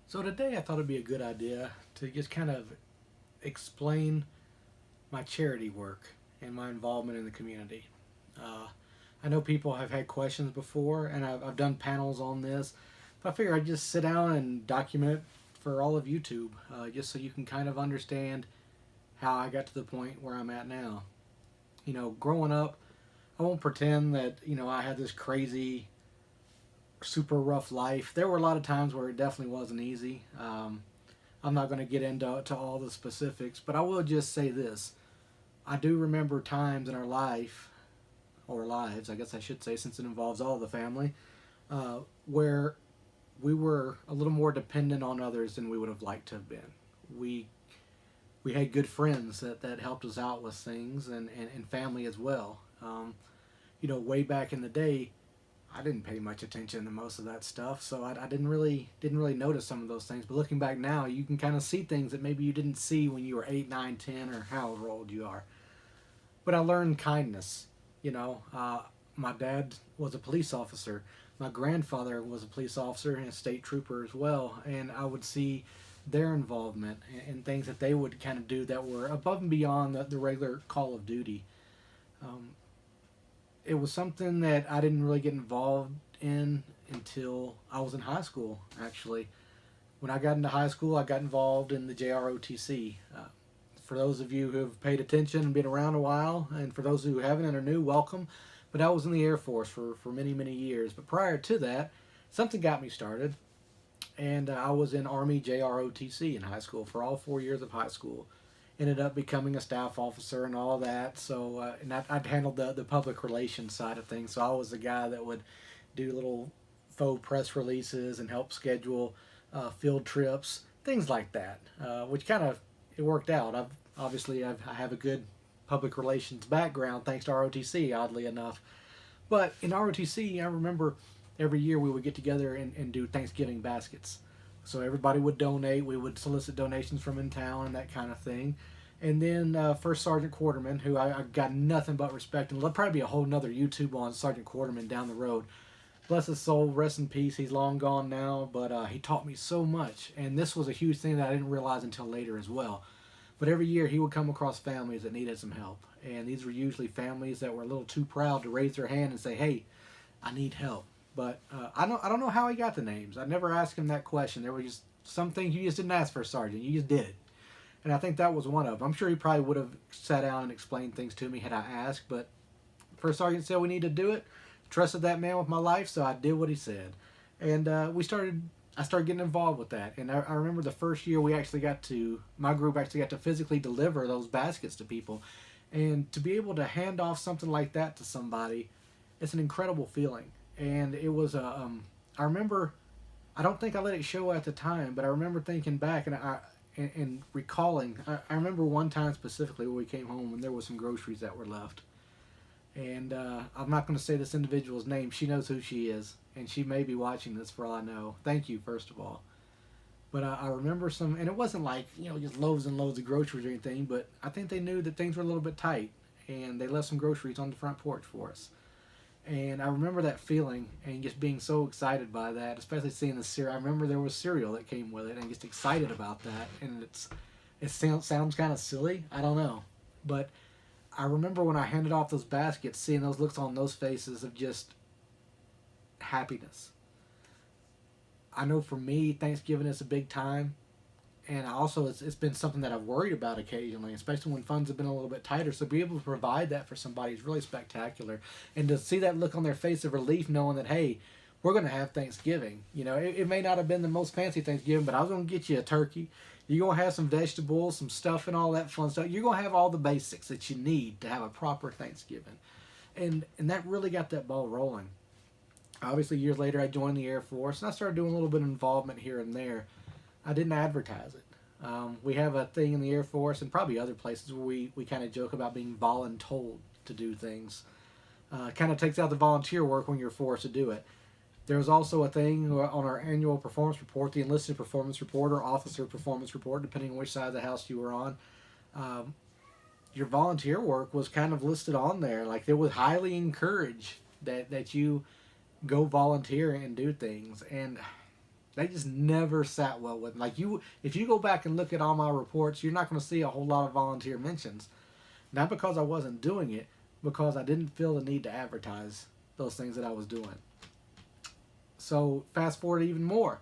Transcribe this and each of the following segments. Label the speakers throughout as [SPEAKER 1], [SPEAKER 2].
[SPEAKER 1] So today I thought it'd be a good idea to just kind of explain my charity work and my involvement in the community. Uh, I know people have had questions before, and I've done panels on this, but I figure I'd just sit down and document it for all of YouTube, just so you can kind of understand how I got to the point where I'm at now. Growing up, I won't pretend that I had this crazy, super rough life. There were a lot of times where it definitely wasn't easy. I'm not going to get into all the specifics, but I will just say this. I do remember times in our life, or lives, I guess I should say, since it involves all the family, where we were a little more dependent on others than we would have liked to have been. We we had good friends that helped us out with things, and family as well. Way back in the day, I didn't pay much attention to most of that stuff, so I didn't really notice some of those things. But looking back now, you can kind of see things that maybe you didn't see when you were 8, 9, 10, or however old you are. But I learned kindness. My dad was a police officer. My grandfather was a police officer and a state trooper as well, and I would see their involvement and things that they would kind of do that were above and beyond the regular call of duty. Um, it was something that I didn't really get involved in until I was in high school, actually. When I got into high school, I got involved in the JROTC. For those of you who have paid attention and been around a while, and for those who haven't and are new, welcome. But I was in the Air Force for many, many years. But prior to that, something got me started, and I was in Army JROTC in high school for all 4 years of high school. Ended up becoming a staff officer and all that. So, I'd handled the public relations side of things. So I was the guy that would do little faux press releases and help schedule field trips, things like that, which kind of it worked out. I have a good public relations background thanks to ROTC, oddly enough. But in ROTC, I remember every year we would get together and do Thanksgiving baskets. So everybody would donate. We would solicit donations from in town and that kind of thing. And then First Sergeant Quarterman, who I got nothing but respect, and there'll probably be a whole nother YouTube on Sergeant Quarterman down the road. Bless his soul, rest in peace. He's long gone now, but he taught me so much. And this was a huge thing that I didn't realize until later as well. But every year he would come across families that needed some help. And these were usually families that were a little too proud to raise their hand and say, hey, I need help. But I don't know how he got the names. I never asked him that question. There were just some things you just didn't ask for a sergeant. You just did it. And I think that was one of them. I'm sure he probably would have sat down and explained things to me had I asked. But first sergeant said we need to do it. Trusted that man with my life, so I did what he said. And I started getting involved with that. And I remember the first year my group actually got to physically deliver those baskets to people. And to be able to hand off something like that to somebody, it's an incredible feeling. And it was I remember, I don't think I let it show at the time, but I remember thinking back and recalling. I remember one time specifically where we came home and there was some groceries that were left. And I'm not going to say this individual's name. She knows who she is, and she may be watching this for all I know. Thank you, first of all. But I remember and it wasn't like just loads and loads of groceries or anything. But I think they knew that things were a little bit tight, and they left some groceries on the front porch for us. And I remember that feeling and just being so excited by that, especially seeing the cereal. I remember there was cereal that came with it, and just excited about that. And it sounds kind of silly. I don't know, but I remember when I handed off those baskets, seeing those looks on those faces of just happiness. I know for me, Thanksgiving is a big time, and also it's been something that I've worried about occasionally, especially when funds have been a little bit tighter. So to be able to provide that for somebody is really spectacular, and to see that look on their face of relief, knowing that hey, we're going to have Thanksgiving. It may not have been the most fancy Thanksgiving, but I was going to get you a turkey. You're going to have some vegetables, some stuff, and all that fun stuff. You're going to have all the basics that you need to have a proper Thanksgiving. And that really got that ball rolling. Obviously, years later, I joined the Air Force, and I started doing a little bit of involvement here and there. I didn't advertise it. We have a thing in the Air Force, and probably other places, where we kind of joke about being voluntold to do things. Kind of takes out the volunteer work when you're forced to do it. There's also a thing on our annual performance report, the enlisted performance report or officer performance report, depending on which side of the house you were on. Your volunteer work was kind of listed on there. Like, they would highly encourage that you go volunteer and do things. And They just never sat well with me. Like you, if you go back and look at all my reports, you're not going to see a whole lot of volunteer mentions. Not because I wasn't doing it, because I didn't feel the need to advertise those things that I was doing. So fast forward even more.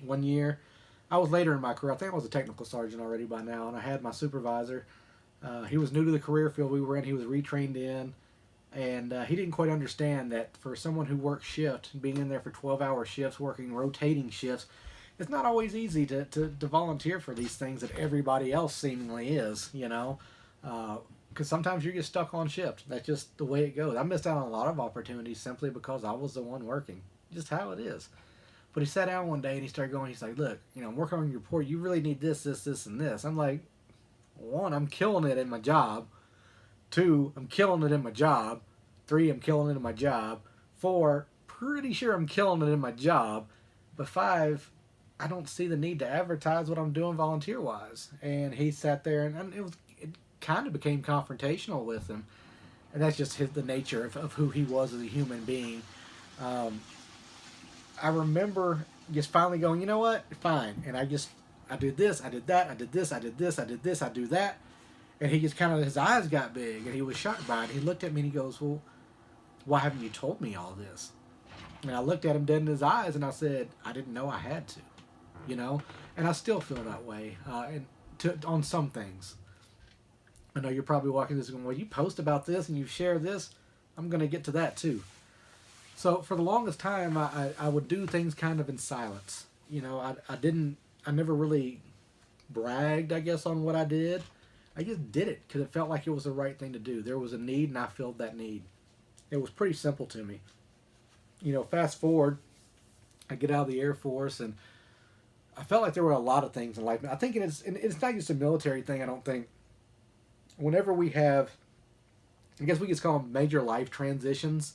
[SPEAKER 1] One year, I was later in my career. I think I was a technical sergeant already by now, and I had my supervisor. He was new to the career field we were in. He was retrained in, and he didn't quite understand that for someone who works shift, being in there for 12-hour shifts, working rotating shifts, it's not always easy to volunteer for these things that everybody else seemingly is, you know. Because sometimes you get stuck on shift. That's just the way it goes. I missed out on a lot of opportunities simply because I was the one working. Just how it is. But he sat down one day and he started going, he's like, look, you know, I'm working on your report. You really need this, this, this, and this. I'm like, one, I'm killing it in my job. Two, I'm killing it in my job. Three, I'm killing it in my job. Four, pretty sure I'm killing it in my job. But five, I don't see the need to advertise what I'm doing volunteer-wise. And he sat there, and it kind of became confrontational with him. And that's just the nature of who he was as a human being. I remember just finally going, you know what, fine. And I did this, I did that, I did this, I did this, I did this, I do that. And he just kind of, his eyes got big, and he was shocked by it. He looked at me and he goes, well, why haven't you told me all this? And I looked at him dead in his eyes and I said, I didn't know I had to, you know? And I still feel that way on some things. I know you're probably walking this going, well, you post about this and you share this. I'm going to get to that too. So for the longest time, I would do things kind of in silence. You know, I never really bragged, I guess, on what I did. I just did it because it felt like it was the right thing to do. There was a need and I filled that need. It was pretty simple to me. You know, fast forward, I get out of the Air Force and I felt like there were a lot of things in life. I think it's not just a military thing, I don't think. Whenever we have, I guess we could call them major life transitions.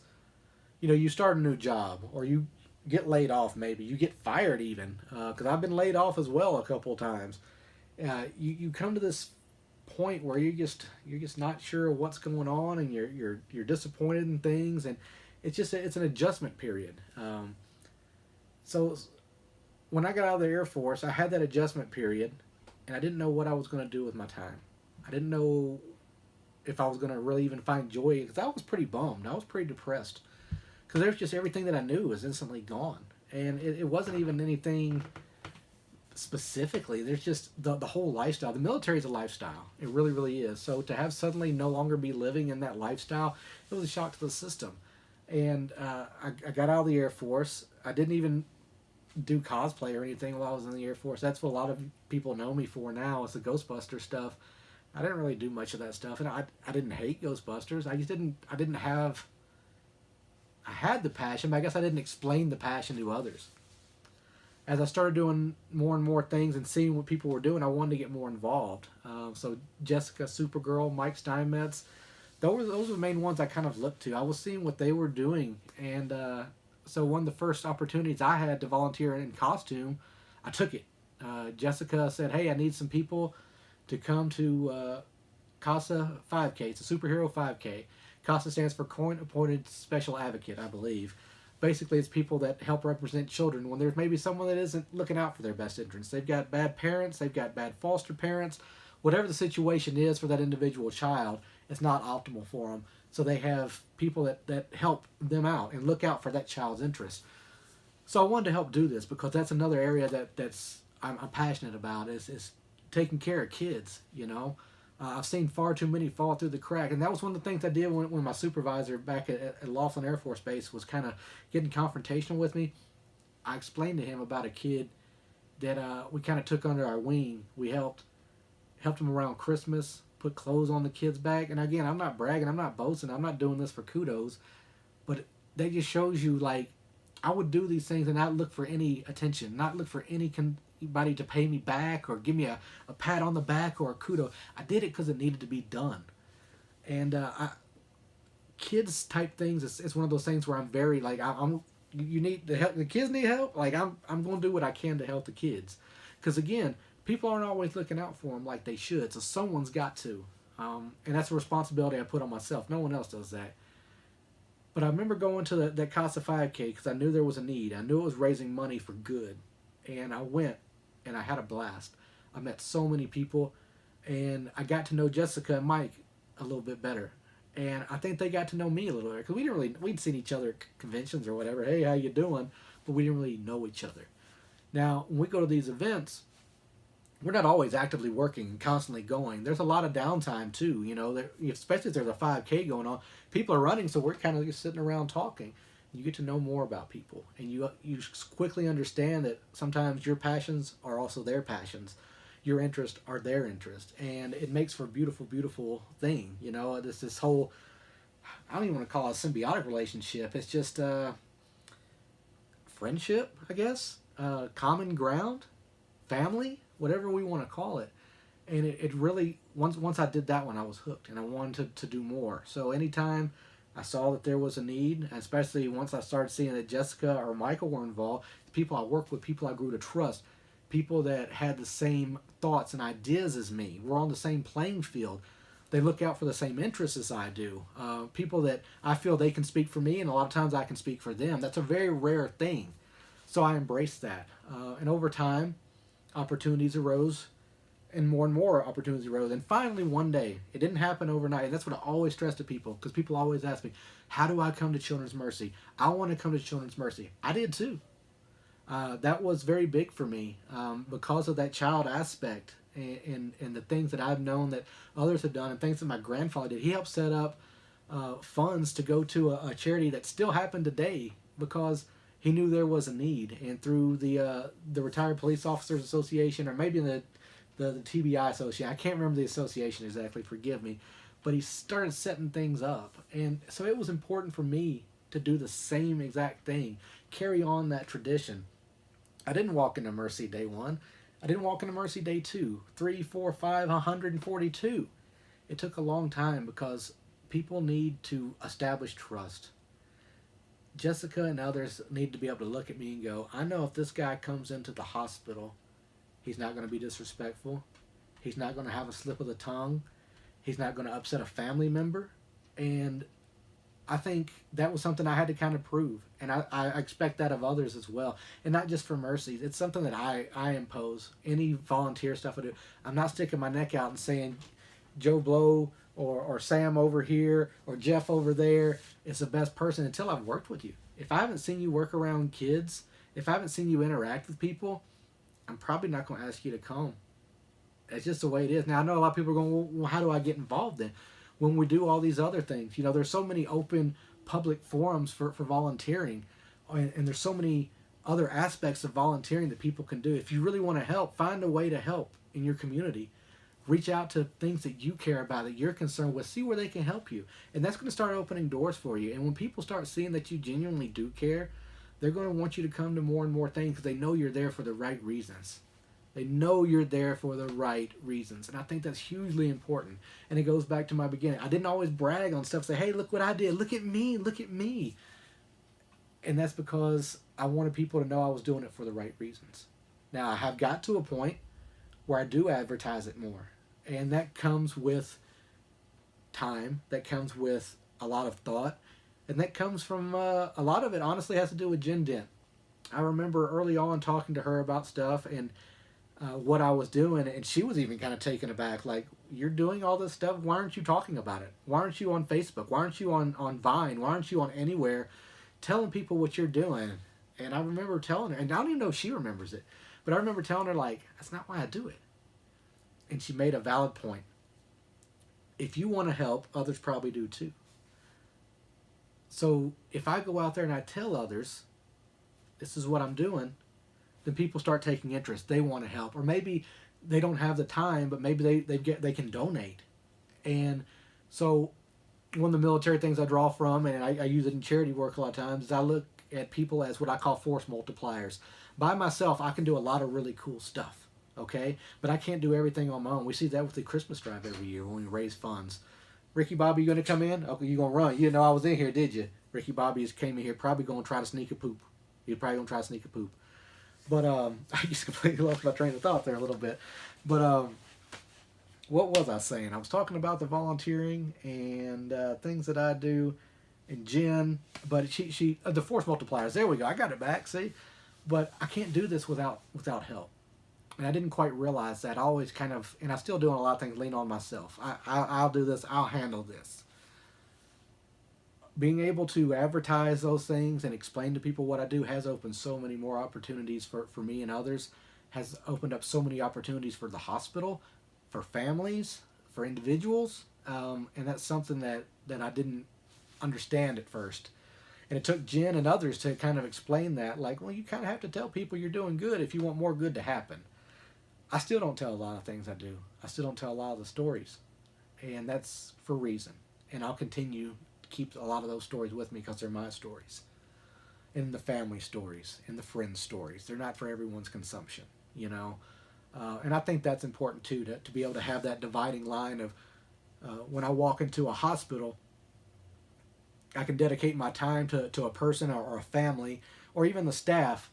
[SPEAKER 1] You know, you start a new job or you get laid off maybe. You get fired even. Because I've been laid off as well a couple of times. You come to this point where you're just not sure what's going on and you're disappointed in things, and it's an adjustment period. So when I got out of the Air Force, I had that adjustment period, and I didn't know what I was going to do with my time. I didn't know if I was going to really even find joy, because I was pretty bummed. I was pretty depressed. Because there's just everything that I knew was instantly gone. And it wasn't even anything specifically. There's just the whole lifestyle. The military is a lifestyle. It really, really is. So to have suddenly no longer be living in that lifestyle, it was a shock to the system. And I got out of the Air Force. I didn't even do cosplay or anything while I was in the Air Force. That's what a lot of people know me for now. It's the Ghostbuster stuff. I didn't really do much of that stuff. And I didn't hate Ghostbusters. I didn't have... I had the passion, but I guess I didn't explain the passion to others. As I started doing more and more things and seeing what people were doing, I wanted to get more involved. So Jessica, Supergirl, Mike Steinmetz, those were the main ones I kind of looked to. I was seeing what they were doing, and so one of the first opportunities I had to volunteer in costume, I took it. Jessica said, hey, I need some people to come to CASA 5K. It's a superhero 5K. CASA stands for Coin Appointed Special Advocate, I believe. Basically, it's people that help represent children when there's maybe someone that isn't looking out for their best interests. They've got bad parents, they've got bad foster parents. Whatever the situation is for that individual child, it's not optimal for them. So they have people that help them out and look out for that child's interests. So I wanted to help do this because that's another area that's I'm passionate about is taking care of kids, you know. I've seen far too many fall through the crack. And that was one of the things I did when my supervisor back at Laughlin Air Force Base was kind of getting confrontational with me. I explained to him about a kid that we kind of took under our wing. We helped him around Christmas, put clothes on the kid's back. And again, I'm not bragging, I'm not boasting, I'm not doing this for kudos. But that just shows you, like, I would do these things and not look for any attention, not look for anybody to pay me back or give me a pat on the back or a kudo. I did it because it needed to be done. And kids type things, it's one of those things where I'm very like, you need the help. The kids need help. Like I'm going to do what I can to help the kids, because again, people aren't always looking out for them like they should. So someone's got to, and that's a responsibility I put on myself. No one else does that. But I remember going to that Casa 5K because I knew there was a need. I knew it was raising money for good. And I went and I had a blast. I met so many people and I got to know Jessica and Mike a little bit better. And I think they got to know me a little better because we'd seen each other at conventions or whatever. Hey, how you doing? But we didn't really know each other. Now, when we go to these events, we're not always actively working, constantly going. There's a lot of downtime too, especially if there's a 5K going on. People are running, so we're kind of just sitting around talking. You get to know more about people, and you quickly understand that sometimes your passions are also their passions, your interests are their interests, and it makes for a beautiful, beautiful thing. This whole, I don't even want to call it a symbiotic relationship. It's just friendship, I guess, common ground, family, whatever we want to call it. And it really, once I did that one, I was hooked, and I wanted to do more. So anytime I saw that there was a need, especially once I started seeing that Jessica or Michael were involved, people I worked with, people I grew to trust, people that had the same thoughts and ideas as me, we're on the same playing field. They look out for the same interests as I do. People that I feel they can speak for me, and a lot of times I can speak for them. That's a very rare thing. So I embraced that. And over time, opportunities arose, and more opportunities arose. And finally, one day, it didn't happen overnight. And that's what I always stress to people, because people always ask me, how do I come to Children's Mercy? I want to come to Children's Mercy. I did too. That was very big for me because of that child aspect and the things that I've known that others have done and things that my grandfather did. He helped set up funds to go to a charity that still happened today because he knew there was a need. And through the Retired Police Officers Association, or maybe the TBI Association, I can't remember the association exactly, forgive me, but he started setting things up. And so it was important for me to do the same exact thing, carry on that tradition. I didn't walk into Mercy day one. I didn't walk into Mercy day 2, 3, 4, 5, 142. It took a long time because people need to establish trust. Jessica and others need to be able to look at me and go, I know if this guy comes into the hospital, he's not going to be disrespectful. He's not going to have a slip of the tongue. He's not going to upset a family member. And I think that was something I had to kind of prove. And I expect that of others as well. And not just for Mercy. It's something that I impose. Any volunteer stuff I do, I'm not sticking my neck out and saying Joe Blow or Sam over here or Jeff over there is the best person until I've worked with you. If I haven't seen you work around kids, if I haven't seen you interact with people, I'm probably not going to ask you to come. It's just the way it is. Now, I know a lot of people are going, well, how do I get involved then? When we do all these other things, there's so many open public forums for volunteering, and there's so many other aspects of volunteering that people can do. If you really want to help, find a way to help in your community. Reach out to things that you care about, that you're concerned with, see where they can help you. And that's going to start opening doors for you. And when people start seeing that you genuinely do care, they're going to want you to come to more and more things because they know you're there for the right reasons. They know you're there for the right reasons. And I think that's hugely important. And it goes back to my beginning. I didn't always brag on stuff, say, hey, look what I did. Look at me. Look at me. And that's because I wanted people to know I was doing it for the right reasons. Now, I have got to a point where I do advertise it more. And that comes with time. That comes with a lot of thought. And that comes from, a lot of it honestly has to do with Jen Dent. I remember early on talking to her about stuff and what I was doing, and she was even kind of taken aback, like, you're doing all this stuff, why aren't you talking about it? Why aren't you on Facebook? Why aren't you on Vine? Why aren't you on anywhere telling people what you're doing? And I remember telling her, and I don't even know if she remembers it, but I remember telling her, like, that's not why I do it. And she made a valid point. If you want to help, others probably do too. So if I go out there and I tell others, this is what I'm doing, then people start taking interest. They want to help. Or maybe they don't have the time, but maybe they can donate. And so one of the military things I draw from, and I use it in charity work a lot of times, is I look at people as what I call force multipliers. By myself, I can do a lot of really cool stuff, okay? But I can't do everything on my own. We see that with the Christmas drive every year when we raise funds. Ricky Bobby, you going to come in? Okay, you going to run. You didn't know I was in here, did you? Ricky Bobby came in here probably going to try to sneak a poop. He's probably going to try to sneak a poop. But I just completely lost my train of thought there a little bit. But what was I saying? I was talking about the volunteering and things that I do. and Jen. But she the force multipliers. There we go. I got it back. See, but I can't do this without help. And I didn't quite realize that. I always kind of, and I still doing a lot of things, lean on myself. I'll do this. I'll handle this. Being able to advertise those things and explain to people what I do has opened so many more opportunities for me and others. Has opened up so many opportunities for the hospital, for families, for individuals. And that's something that I didn't understand at first. And it took Jen and others to kind of explain that. Like, well, you kind of have to tell people you're doing good if you want more good to happen. I still don't tell a lot of things I do. I still don't tell a lot of the stories. And that's for a reason. And I'll continue to keep a lot of those stories with me because they're my stories. And the family stories and the friend stories. They're not for everyone's consumption, you know. And I think that's important too, to be able to have that dividing line of when I walk into a hospital, I can dedicate my time to a person or a family or even the staff.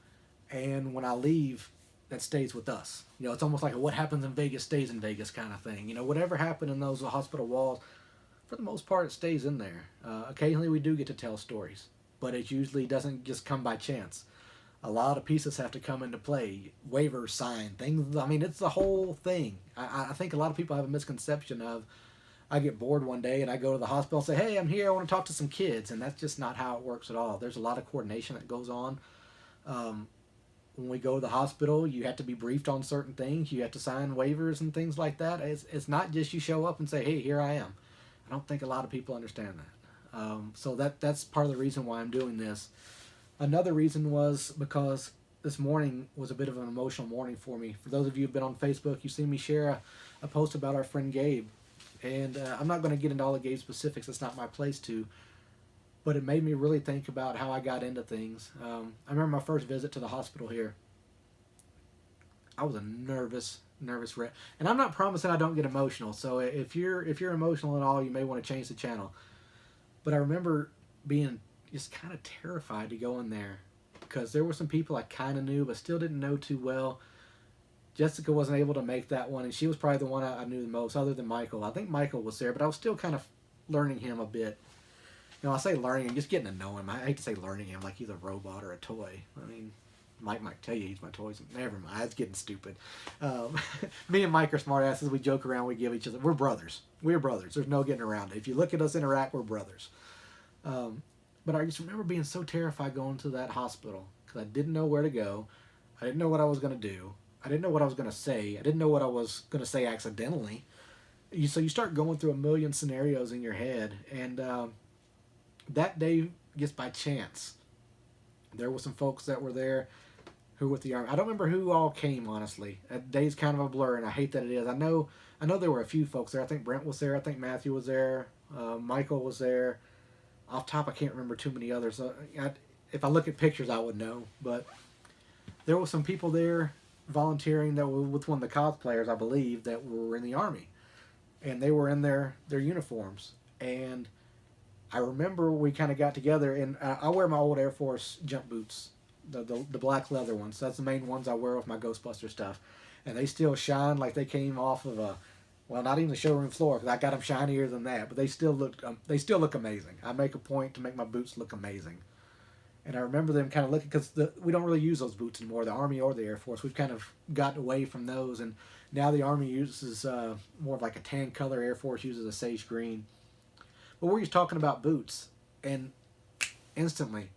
[SPEAKER 1] And when I leave, that stays with us. You know, it's almost like a what happens in Vegas stays in Vegas kind of thing. You know, whatever happened in those hospital walls, for the most part, it stays in there. Occasionally we do get to tell stories, but it usually doesn't just come by chance. A lot of pieces have to come into play. Waivers signed, things. I mean, it's the whole thing. I think a lot of people have a misconception of, I get bored one day and I go to the hospital and say, hey, I'm here, I want to talk to some kids. And that's just not how it works at all. There's a lot of coordination that goes on. When we go to the hospital, you have to be briefed on certain things. You have to sign waivers and things like that. It's not just you show up and say, hey, here I am. I don't think a lot of people understand that. So that's part of the reason why I'm doing this. Another reason was because this morning was a bit of an emotional morning for me. For those of you who've been on Facebook, you've seen me share a post about our friend Gabe. And I'm not going to get into all the Gabe specifics. It's not my place to. But it made me really think about how I got into things. I remember my first visit to the hospital here. I was a nervous wreck. And I'm not promising I don't get emotional. So if you're emotional at all, you may want to change the channel. But I remember being just kind of terrified to go in there because there were some people I kind of knew but still didn't know too well. Jessica wasn't able to make that one, and she was probably the one I knew the most, other than Michael. I think Michael was there, but I was still kind of learning him a bit. You know, I say learning him, just getting to know him. I hate to say learning him like he's a robot or a toy. I mean, Mike might tell you he's my toy. Never mind, it's getting stupid. Me and Mike are smartasses. We joke around. We give each other. We're brothers. We're brothers. There's no getting around it. If you look at us interact, we're brothers. But I just remember being so terrified going to that hospital because I didn't know where to go. I didn't know what I was going to do. I didn't know what I was going to say. I didn't know what I was going to say accidentally. So you start going through a million scenarios in your head. And that day, just by chance, there were some folks that were there who were with the Army. I don't remember who all came, honestly. That day's kind of a blur, and I hate that it is. I know there were a few folks there. I think Brent was there. I think Matthew was there. Michael was there. Off top, I can't remember too many others. If I look at pictures, I would know. But there were some people there volunteering that were with one of the cosplayers, I believe, that were in the Army. And they were in their uniforms. And I remember we kind of got together, and I wear my old Air Force jump boots, the black leather ones. That's the main ones I wear with my Ghostbuster stuff. And they still shine like they came off of well, not even the showroom floor, because I got them shinier than that. But they still look amazing. I make a point to make my boots look amazing. And I remember them kind of looking, because we don't really use those boots anymore, the Army or the Air Force. We've kind of gotten away from those, and now the Army uses more of like a tan color. Air Force uses a sage green. But we're just talking about boots, and instantly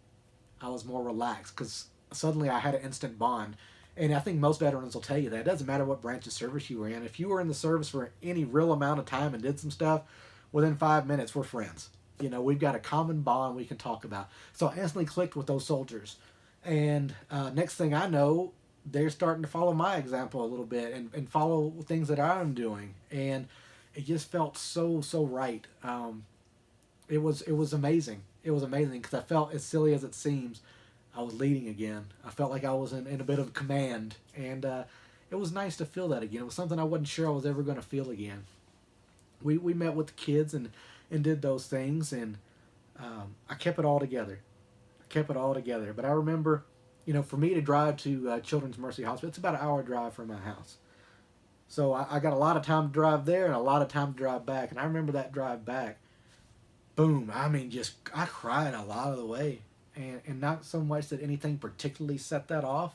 [SPEAKER 1] I was more relaxed because suddenly I had an instant bond. And I think most veterans will tell you that. It doesn't matter what branch of service you were in. If you were in the service for any real amount of time and did some stuff, within 5 minutes, we're friends. You know, we've got a common bond we can talk about. So I instantly clicked with those soldiers. And next thing I know, they're starting to follow my example a little bit and follow things that I'm doing. And it just felt so right. It was amazing. It was amazing because I felt, as silly as it seems, I was leading again. I felt like I was in a bit of command. And it was nice to feel that again. It was something I wasn't sure I was ever going to feel again. We met with the kids and did those things, and I kept it all together. But I remember, you know, for me to drive to Children's Mercy Hospital, it's about an hour drive from my house. So I got a lot of time to drive there and a lot of time to drive back. And I remember that drive back. boom. I mean, just I cried a lot of the way, and not so much that anything particularly set that off,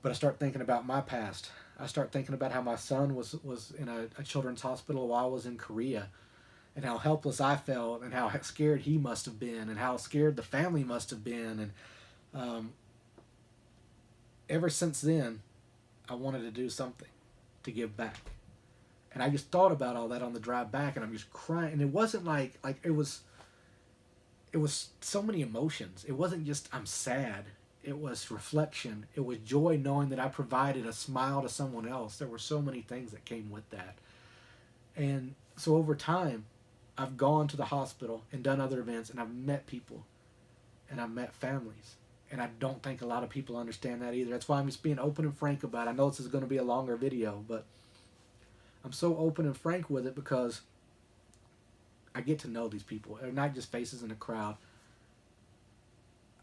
[SPEAKER 1] but I start thinking about my past. I start thinking about how my son was in a children's hospital while I was in Korea, and how helpless I felt, and how scared he must have been, and how scared the family must have been, and um, ever since then, I wanted to do something to give back. And I just thought about all that on the drive back, and I'm just crying. And it wasn't like it was so many emotions. It wasn't just I'm sad. It was reflection. It was joy knowing that I provided a smile to someone else. There were so many things that came with that. And so over time, I've gone to the hospital and done other events, and I've met people, and I've met families. And I don't think a lot of people understand that either. That's why I'm just being open and frank about it. I know this is going to be a longer video, but I'm so open and frank with it because I get to know these people. They're not just faces in a crowd.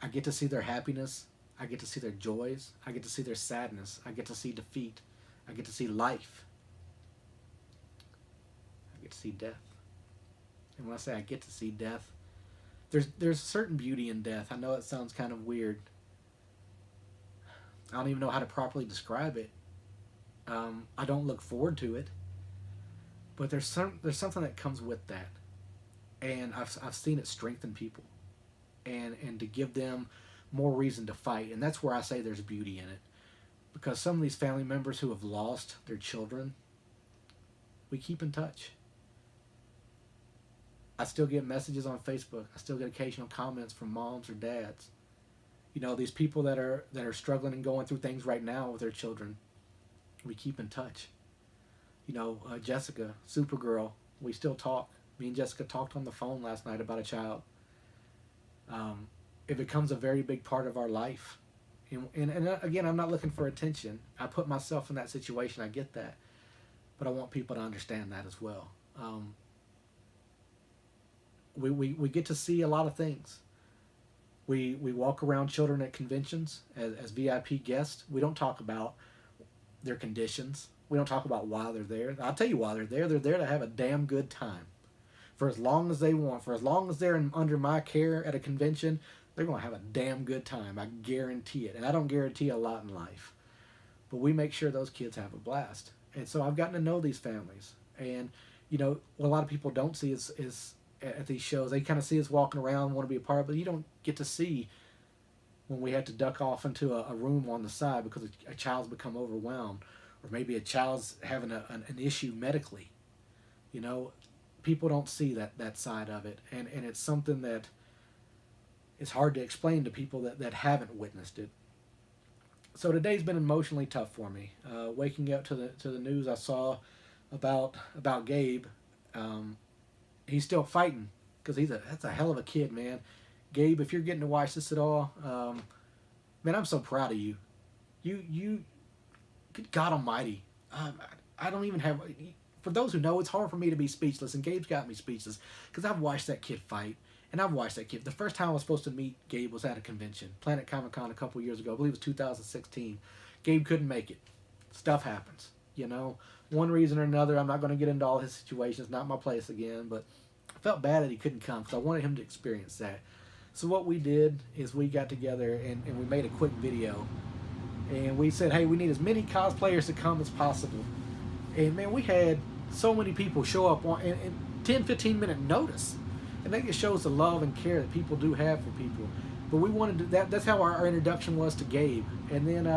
[SPEAKER 1] I get to see their happiness. I get to see their joys. I get to see their sadness. I get to see defeat. I get to see life. I get to see death. And when I say I get to see death, there's a certain beauty in death. I know it sounds kind of weird. I don't even know how to properly describe it. I don't look forward to it, but there's something that comes with that, and I've seen it strengthen people, and to give them more reason to fight, and that's where I say there's beauty in it, because some of these family members who have lost their children, we keep in touch. I still get messages on Facebook. I still get occasional comments from moms or dads. You know, these people that are struggling and going through things right now with their children, we keep in touch. You know, Jessica, Supergirl, we still talk. Me and Jessica talked on the phone last night about a child. It becomes a very big part of our life. And again, I'm not looking for attention. I put myself in that situation. I get that. But I want people to understand that as well. We get to see a lot of things. We walk around children at conventions as VIP guests. We don't talk about their conditions. We don't talk about why they're there. I'll tell you why they're there. They're there to have a damn good time. For as long as they want. For as long as they're under my care at a convention, they're going to have a damn good time. I guarantee it. And I don't guarantee a lot in life. But we make sure those kids have a blast. And so I've gotten to know these families. And, you know, what a lot of people don't see is at these shows, they kind of see us walking around, want to be a part, but you don't get to see when we have to duck off into a room on the side because a child's become overwhelmed, or maybe a child's having an issue medically. You know, people don't see that side of it, and it's something that is hard to explain to people that haven't witnessed it. So today's been emotionally tough for me. Waking up to the news I saw about Gabe. He's still fighting because that's a hell of a kid, man. Gabe, if you're getting to watch this at all, man, I'm so proud of you. You, good God Almighty. I don't even have. For those who know, it's hard for me to be speechless, and Gabe's got me speechless because I've watched that kid fight, and I've watched that kid. The first time I was supposed to meet Gabe was at a convention, Planet Comic Con, a couple years ago. I believe it was 2016. Gabe couldn't make it. Stuff happens, you know. One reason or another, I'm not going to get into all his situations. Not my place again, but I felt bad that he couldn't come because I wanted him to experience that. So what we did is we got together and we made a quick video. And we said, hey, we need as many cosplayers to come as possible. And, man, we had so many people show up in 10, 15-minute notice. And that just shows the love and care that people do have for people. But we wanted to, that's how our introduction was to Gabe. And then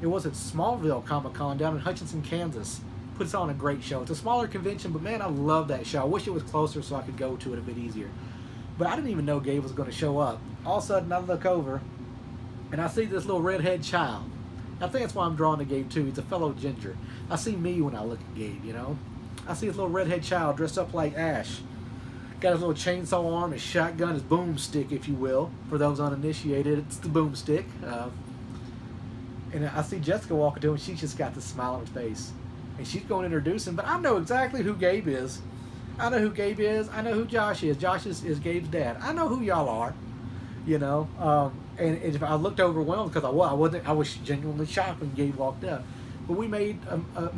[SPEAKER 1] it was at Smallville Comic Con down in Hutchinson, Kansas. Puts on a great show. It's a smaller convention, but man, I love that show. I wish it was closer so I could go to it a bit easier. But I didn't even know Gabe was going to show up. All of a sudden, I look over, and I see this little redhead child. I think that's why I'm drawn to Gabe, too. He's a fellow ginger. I see me when I look at Gabe, you know. I see this little redhead child dressed up like Ash. Got his little chainsaw arm, his shotgun, his boomstick, if you will. For those uninitiated, it's the boomstick. And I see Jessica walking to him, and she's just got this smile on her face. And she's going to introduce him, but I know exactly who Gabe is. I know who Gabe is. I know who Josh is. Josh is Gabe's dad. I know who y'all are, you know. And if I looked overwhelmed because I was genuinely shocked when Gabe walked up. But we made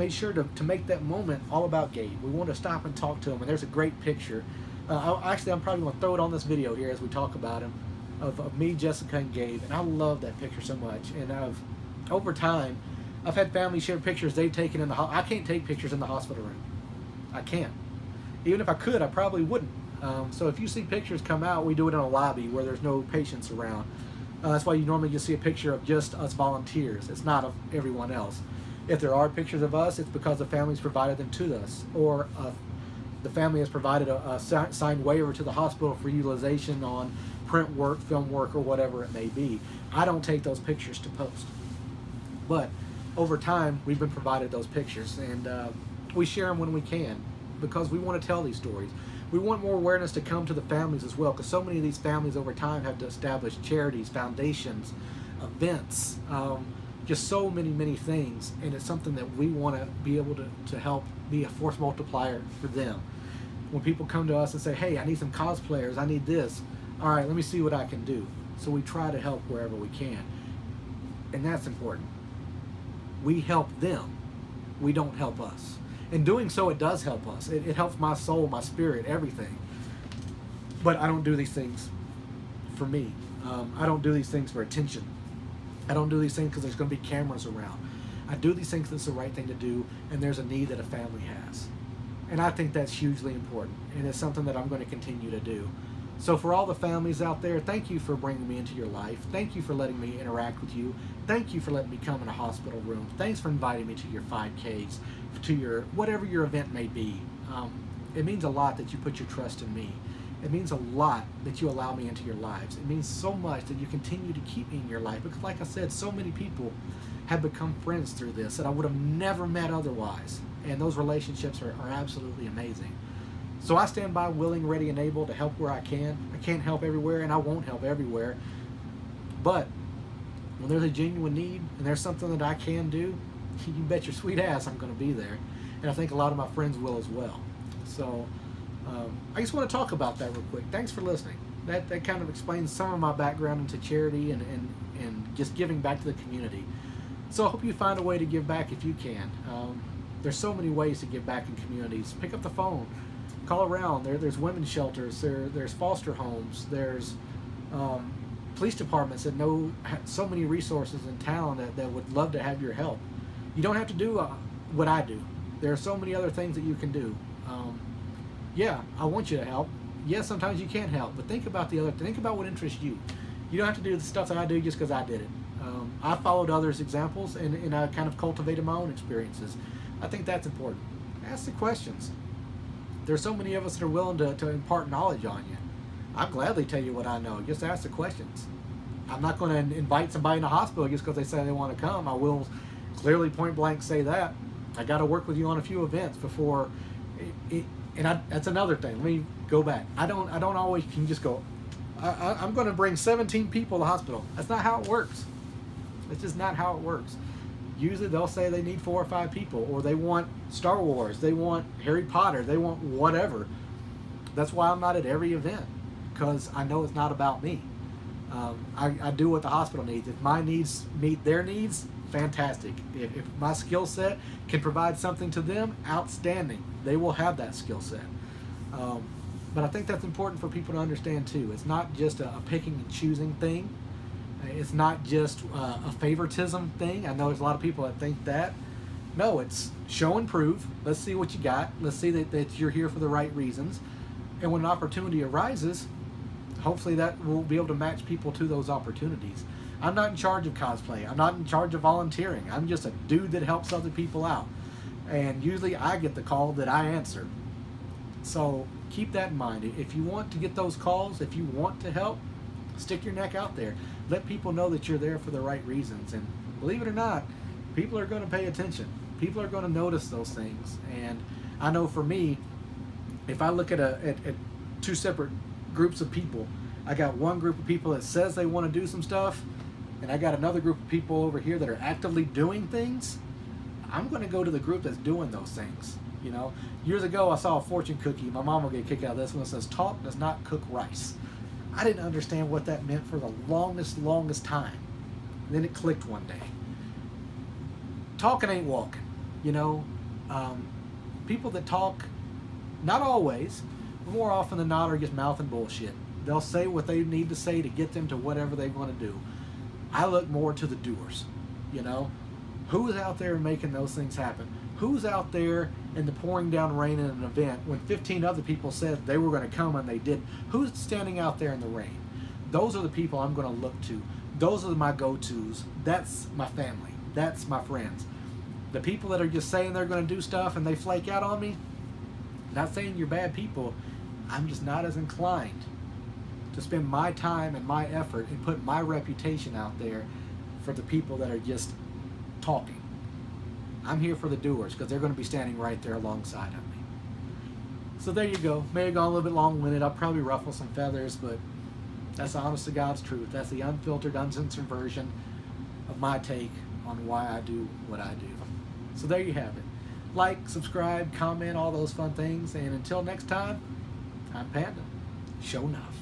[SPEAKER 1] sure to make that moment all about Gabe. We wanted to stop and talk to him, and there's a great picture I'm probably going to throw it on this video here as we talk about him, of me, Jessica, and Gabe. And I love that picture so much. And over time, I've had family share pictures they've taken in the I can't take pictures in the hospital room. I can't. Even if I could, I probably wouldn't. So if you see pictures come out, we do it in a lobby where there's no patients around. That's why you normally just see a picture of just us volunteers. It's not of everyone else. If there are pictures of us, it's because the family's provided them to us, or the family has provided a signed waiver to the hospital for utilization on print work, film work, or whatever it may be. I don't take those pictures to post. But over time, we've been provided those pictures, and we share them when we can because we want to tell these stories. We want more awareness to come to the families as well, because so many of these families over time have to establish charities, foundations, events, just so many things, and it's something that we want to be able to help be a force multiplier for them. When people come to us and say, hey, I need some cosplayers, I need this, all right, let me see what I can do. So we try to help wherever we can, and that's important. We help them, we don't help us. In doing so, it does help us. It helps my soul, my spirit, everything. But I don't do these things for me. I don't do these things for attention. I don't do these things because there's going to be cameras around. I do these things because it's the right thing to do, and there's a need that a family has. And I think that's hugely important, and it's something that I'm going to continue to do. So for all the families out there, thank you for bringing me into your life. Thank you for letting me interact with you. Thank you for letting me come in a hospital room. Thanks for inviting me to your 5Ks, to your whatever your event may be. It means a lot that you put your trust in me. It means a lot that you allow me into your lives. It means so much that you continue to keep me in your life, because like I said, so many people have become friends through this that I would have never met otherwise. And those relationships are absolutely amazing. So I stand by willing, ready, and able to help where I can. I can't help everywhere, and I won't help everywhere. But when there's a genuine need and there's something that I can do, you bet your sweet ass I'm going to be there. And I think a lot of my friends will as well. So I just want to talk about that real quick. Thanks for listening. That kind of explains some of my background into charity and just giving back to the community. So I hope you find a way to give back if you can. There's so many ways to give back in communities. Pick up the phone. Call around. There's women's shelters. There's foster homes. There's police departments that know so many resources in town that would love to have your help. You don't have to do what I do. There are so many other things that you can do. Yeah, I want you to help. Yes, sometimes you can't help, but think about what interests you. You don't have to do the stuff that I do just because I did it. I followed others' examples, and I kind of cultivated my own experiences. I think that's important. Ask the questions. There's so many of us that are willing to impart knowledge on you. I'll gladly tell you what I know. Just ask the questions. I'm not going to invite somebody in the hospital just because they say they want to come. I will clearly point blank say that. I got to work with you on a few events before. That's another thing. Let me go back. I don't always can just go, I'm going to bring 17 people to the hospital. That's not how it works. It's just not how it works. Usually they'll say they need 4 or 5 people, or they want Star Wars, they want Harry Potter, they want whatever. That's why I'm not at every event, because I know it's not about me. I do what the hospital needs. If my needs meet their needs, fantastic. If my skill set can provide something to them, outstanding. They will have that skill set. But I think that's important for people to understand too. It's not just a picking and choosing thing. It's not just a favoritism thing. I know there's a lot of people that think that. No, it's show and prove. Let's see what you got. Let's see that you're here for the right reasons. And when an opportunity arises, hopefully that will be able to match people to those opportunities. I'm not in charge of cosplay. I'm not in charge of volunteering. I'm just a dude that helps other people out. And usually I get the call that I answer. So keep that in mind. If you want to get those calls, if you want to help, stick your neck out there. Let people know that you're there for the right reasons. And believe it or not, people are going to pay attention. People are going to notice those things. And I know for me, if I look at 2 separate groups of people, I got one group of people that says they want to do some stuff, and I got another group of people over here that are actively doing things. I'm going to go to the group that's doing those things. You know, years ago I saw a fortune cookie. My mom will get a kick out of this one. It says, "Talk does not cook rice." I didn't understand what that meant for the longest time. Then it clicked one day. Talking ain't walking. You know, people that talk, not always, but more often than not are just mouthing bullshit. They'll say what they need to say to get them to whatever they want to do. I look more to the doers, you know? Who's out there making those things happen? Who's out there in the pouring down rain in an event when 15 other people said they were going to come and they didn't? Who's standing out there in the rain? Those are the people I'm going to look to. Those are my go-tos. That's my family. That's my friends. The people that are just saying they're going to do stuff and they flake out on me, not saying you're bad people, I'm just not as inclined to spend my time and my effort and put my reputation out there for the people that are just talking. I'm here for the doers because they're going to be standing right there alongside of me. So there you go. May have gone a little bit long-winded. I'll probably ruffle some feathers, but that's the honest to God's truth. That's the unfiltered, uncensored version of my take on why I do what I do. So there you have it. Like, subscribe, comment, all those fun things. And until next time, I'm Panda. Show enough.